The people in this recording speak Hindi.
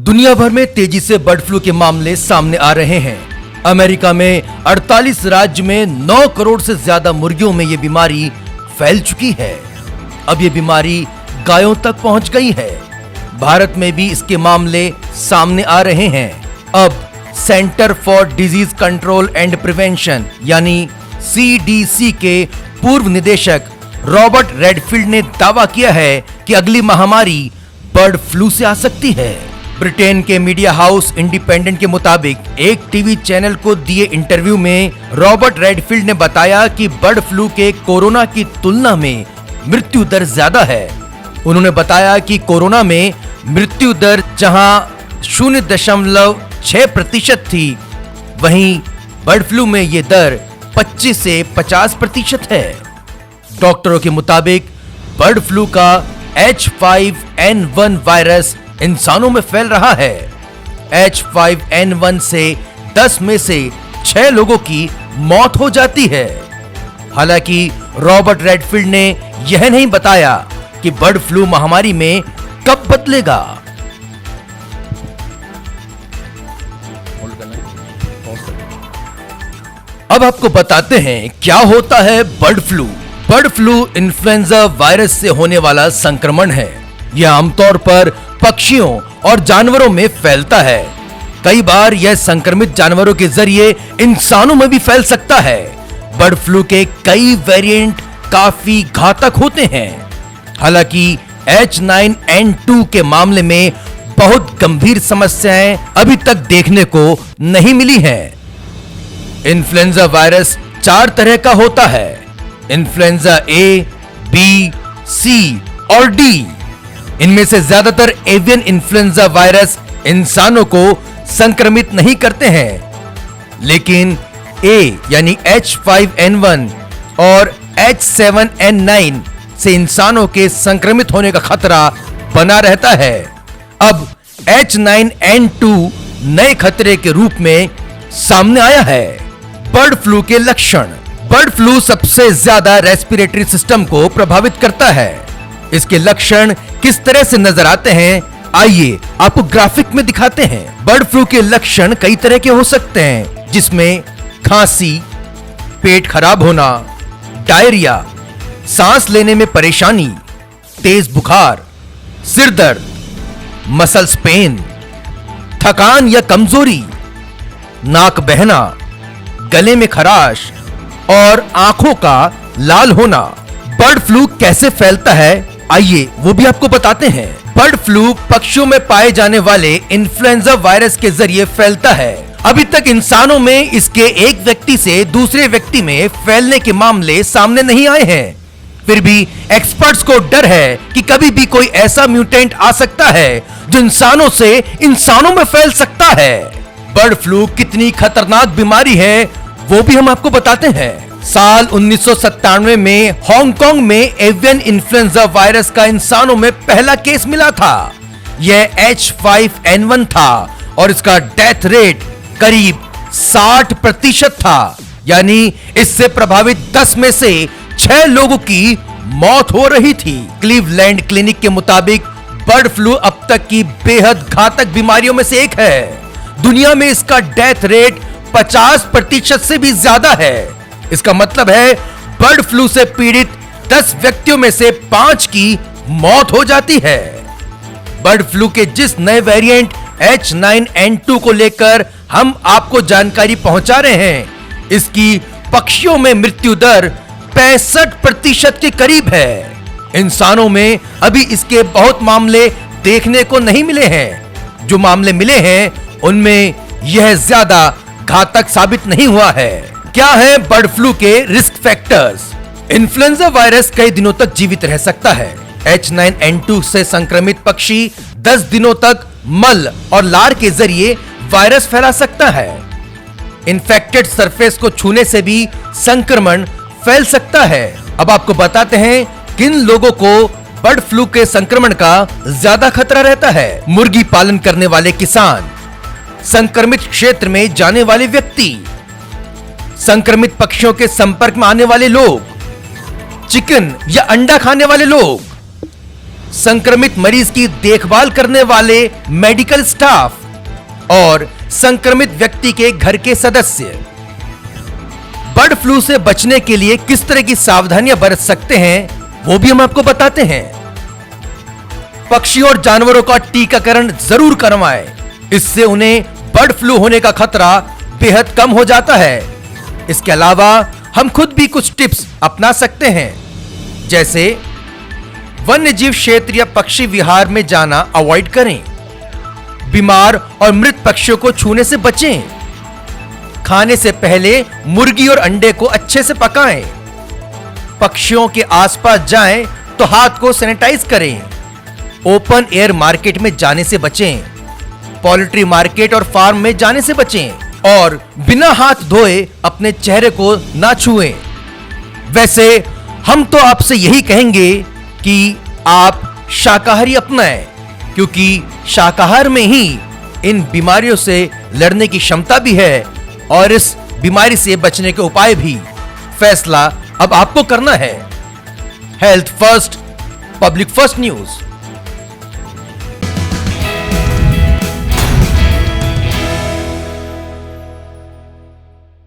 दुनिया भर में तेजी से बर्ड फ्लू के मामले सामने आ रहे हैं। अमेरिका में 48 राज्य में 9 करोड़ से ज्यादा मुर्गियों में ये बीमारी फैल चुकी है। अब ये बीमारी गायों तक पहुंच गई है। भारत में भी इसके मामले सामने आ रहे हैं। अब centre for disease control and prevention यानी CDC के पूर्व निदेशक रॉबर्ट रेडफील्ड ने दावा किया है कि अगली महामारी बर्ड फ्लू से आ सकती है। ब्रिटेन के मीडिया हाउस इंडिपेंडेंट के मुताबिक एक टीवी चैनल को दिए इंटरव्यू में रॉबर्ट रेडफील्ड ने बताया कि बर्ड फ्लू के कोरोना की तुलना में मृत्यु दर ज्यादा है। उन्होंने बताया कि कोरोना में मृत्यु दर जहां 0.6% थी, वहीं बर्ड फ्लू में यह दर 25 से 50% है। डॉक्टरों के मुताबिक बर्ड फ्लू का H5N1 वायरस इंसानों में फैल रहा है। H5N1 से 10 में से 6 लोगों की मौत हो जाती है। हालांकि रॉबर्ट रेडफील्ड ने यह नहीं बताया कि बर्ड फ्लू महामारी में कब बदलेगा। अब आपको बताते हैं क्या होता है bird flu. Bird flu influenza virus से होने वाला संक्रमण है। यह आमतौर पर पक्षियों और जानवरों में फैलता है। कई बार यह संक्रमित जानवरों के जरिए इंसानों में भी फैल सकता है। बर्ड फ्लू के कई वेरिएंट काफी घातक होते हैं। हालांकि H9N2 के मामले में बहुत गंभीर समस्याएं अभी तक देखने को नहीं मिली हैं। इन्फ्लुएंजा वायरस 4 तरह का होता है। इन्फ्लुएंजा A, B, C और D। इनमें से ज्यादातर एवियन इन्फ्लुएंजा वायरस इंसानों को संक्रमित नहीं करते हैं, लेकिन A यानी H5N1 और H7N9 से इंसानों के संक्रमित होने का खतरा बना रहता है। अब H9N2 नए खतरे के रूप में सामने आया है। बर्ड फ्लू के लक्षण। बर्ड फ्लू सबसे ज्यादा रेस्पिरेटरी सिस्टम को प्रभावित करता है। इसके लक्षण किस तरह से नजर आते हैं, आइए आपको ग्राफिक में दिखाते हैं। बर्ड फ्लू के लक्षण कई तरह के हो सकते हैं, जिसमें खांसी, पेट खराब होना, डायरिया, सांस लेने में परेशानी, तेज बुखार, सिर दर्द, मसल्स पेन, थकान या कमजोरी, नाक बहना, गले में खराश और आंखों का लाल होना। बर्ड फ्लू कैसे फैलता है, आइए वो भी आपको बताते हैं। बर्ड फ्लू पक्षियों में पाए जाने वाले इन्फ्लुएंजा वायरस के जरिए फैलता है। अभी तक इंसानों में इसके एक व्यक्ति से दूसरे व्यक्ति में फैलने के मामले सामने नहीं आए हैं। फिर भी एक्सपर्ट्स को डर है कि कभी भी कोई ऐसा म्यूटेंट आ सकता है जो इंसानों से इंसानों में फैल सकता है। बर्ड फ्लू कितनी खतरनाक बीमारी है वो भी हम आपको बताते हैं। साल 1997 में हांगकांग में एवियन इन्फ्लुएंजा वायरस का इंसानों में पहला केस मिला था। यह H5N1 था और इसका डेथ रेट करीब 60% था, यानी इससे प्रभावित 10 में से 6 लोगों की मौत हो रही थी। क्लीवलैंड क्लिनिक के मुताबिक बर्ड फ्लू अब तक की बेहद घातक बीमारियों में से एक है। दुनिया में इसका डेथ रेट 50% से भी ज्यादा है। इसका मतलब है बर्ड फ्लू से पीड़ित 10 व्यक्तियों में से 5 की मौत हो जाती है। बर्ड फ्लू के जिस नए वेरिएंट H9N2 को लेकर हम आपको जानकारी पहुंचा रहे हैं, इसकी पक्षियों में मृत्यु दर 65% के करीब है। इंसानों में अभी इसके बहुत मामले देखने को नहीं मिले हैं। जो मामले मिले हैं उनमें यह ज्यादा घातक साबित नहीं हुआ है। क्या है बर्ड फ्लू के रिस्क फैक्टर्स? इन्फ्लुएंजा वायरस कई दिनों तक जीवित रह सकता है। H9N2 से संक्रमित पक्षी 10 दिनों तक मल और लार के जरिए वायरस फैला सकता है। इन्फेक्टेड सरफेस को छूने से भी संक्रमण फैल सकता है। अब आपको बताते हैं किन लोगों को बर्ड फ्लू के संक्रमण का ज्यादा खतरा रहता है। मुर्गी पालन करने वाले किसान, संक्रमित क्षेत्र में जाने वाले व्यक्ति, संक्रमित पक्षियों के संपर्क में आने वाले लोग, चिकन या अंडा खाने वाले लोग, संक्रमित मरीज की देखभाल करने वाले मेडिकल स्टाफ और संक्रमित व्यक्ति के घर के सदस्य। बर्ड फ्लू से बचने के लिए किस तरह की सावधानियां बरत सकते हैं वो भी हम आपको बताते हैं। पक्षियों और जानवरों का टीकाकरण जरूर करवाएं, इससे उन्हें बर्ड फ्लू होने का खतरा बेहद कम हो जाता है। इसके अलावा हम खुद भी कुछ टिप्स अपना सकते हैं, जैसे वन्य जीव क्षेत्र या पक्षी विहार में जाना अवॉइड करें, बीमार और मृत पक्षियों को छूने से बचें, खाने से पहले मुर्गी और अंडे को अच्छे से पकाएं, पक्षियों के आसपास जाएं तो हाथ को सैनिटाइज करें, ओपन एयर मार्केट में जाने से बचें, पोल्ट्री मार्केट और फार्म में जाने से बचें और बिना हाथ धोए अपने चेहरे को ना छुएं। वैसे हम तो आपसे यही कहेंगे कि आप शाकाहारी अपनाएं, क्योंकि शाकाहार में ही इन बीमारियों से लड़ने की क्षमता भी है और इस बीमारी से बचने के उपाय भी। फैसला अब आपको करना है। Health first, public first news.